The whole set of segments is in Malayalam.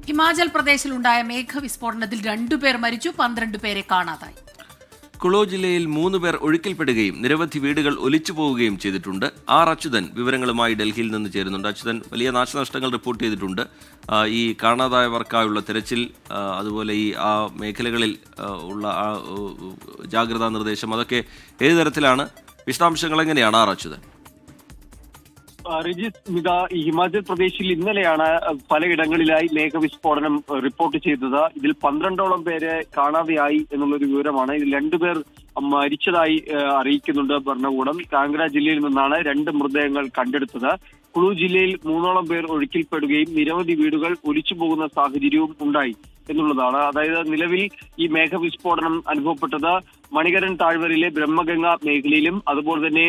ഹിമാചൽ പ്രദേശിലുണ്ടായ മേഘവിസ്ഫോടനത്തിൽ 2 പേർ മരിച്ചു, 12 പേരെ കാണാതായി. കുളു ജില്ലയിൽ 3 പേർ ഒഴുക്കിൽപ്പെടുകയും നിരവധി വീടുകൾ ഒലിച്ചു പോവുകയും ചെയ്തിട്ടുണ്ട്. ആർ അച്യുതൻ വിവരങ്ങളുമായി ഡൽഹിയിൽ നിന്ന് ചേരുന്നുണ്ട്. അച്യുതൻ, വലിയ നാശനഷ്ടങ്ങൾ റിപ്പോർട്ട് ചെയ്തിട്ടുണ്ട്. ഈ കാണാതായവർക്കായുള്ള തെരച്ചിൽ, അതുപോലെ ഈ ആ മേഖലകളിൽ ഉള്ള ജാഗ്രതാ നിർദ്ദേശം, അതൊക്കെ ഏത് തരത്തിലാണ്? വിശദാംശങ്ങൾ എങ്ങനെയാണ് ആർ അച്യുതൻ? സ്മിത, ഈ ഹിമാചൽ പ്രദേശിൽ ഇന്നലെയാണ് പലയിടങ്ങളിലായി മേഘവിസ്ഫോടനം റിപ്പോർട്ട് ചെയ്തത്. ഇതിൽ 12ഓളം പേരെ കാണാതെയായി എന്നുള്ളൊരു വിവരമാണ്. ഇതിൽ 2 പേർ മരിച്ചതായി അറിയിക്കുന്നുണ്ട് ഭരണകൂടം. കാംഗ്ര ജില്ലയിൽ നിന്നാണ് 2 മൃതദേഹങ്ങൾ കണ്ടെടുത്തത്. കുളു ജില്ലയിൽ 3ഓളം പേർ ഒഴുക്കിൽപ്പെടുകയും നിരവധി വീടുകൾ ഒലിച്ചു പോകുന്ന സാഹചര്യവും ഉണ്ടായി എന്നുള്ളതാണ്. അതായത് നിലവിൽ ഈ മേഘവിസ്ഫോടനം അനുഭവപ്പെട്ടത് മണികരൻ താഴ്വരയിലെ ബ്രഹ്മഗംഗ മേഖലയിലും അതുപോലെ തന്നെ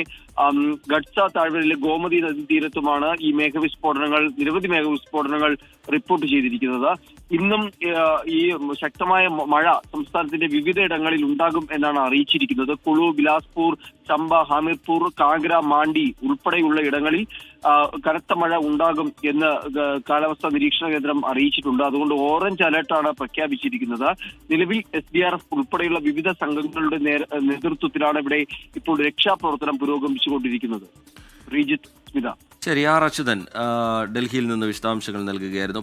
ഗഡ്സ താഴ്വരയിലെ ഗോമതി നദീതീരത്തുമാണ് ഈ നിരവധി മേഘവിസ്ഫോടനങ്ങൾ റിപ്പോർട്ട് ചെയ്തിരിക്കുന്നത്. ഇന്നും ഈ ശക്തമായ മഴ സംസ്ഥാനത്തിന്റെ വിവിധയിടങ്ങളിൽ ഉണ്ടാകും എന്നാണ് അറിയിച്ചിരിക്കുന്നത്. കുളു, ബിലാസ്പൂർ, ചമ്പ, ഹാമിർപൂർ, കാംഗ്ര, മാണ്ഡി ഉൾപ്പെടെയുള്ള ഇടങ്ങളിൽ കനത്ത മഴ ഉണ്ടാകും എന്ന് കാലാവസ്ഥാ നിരീക്ഷണ കേന്ദ്രം അറിയിച്ചിട്ടുണ്ട്. അതുകൊണ്ട് ഓറഞ്ച് അലർട്ടാണ് പ്രഖ്യാപിച്ചിരിക്കുന്നത്. നിലവിൽ SDRF ഉൾപ്പെടെയുള്ള വിവിധ സംഘങ്ങളുടെ നേതൃത്വത്തിലാണ് ഇവിടെ ഇപ്പോൾ രക്ഷാപ്രവർത്തനം പുരോഗമിച്ചുകൊണ്ടിരിക്കുന്നത്. ശ്രീജിത്ത്, സ്മിത. ശരി, ആർ അച്യുതൻ ഡൽഹിയിൽ നിന്ന് വിശദാംശങ്ങൾ നൽകുകയായിരുന്നു.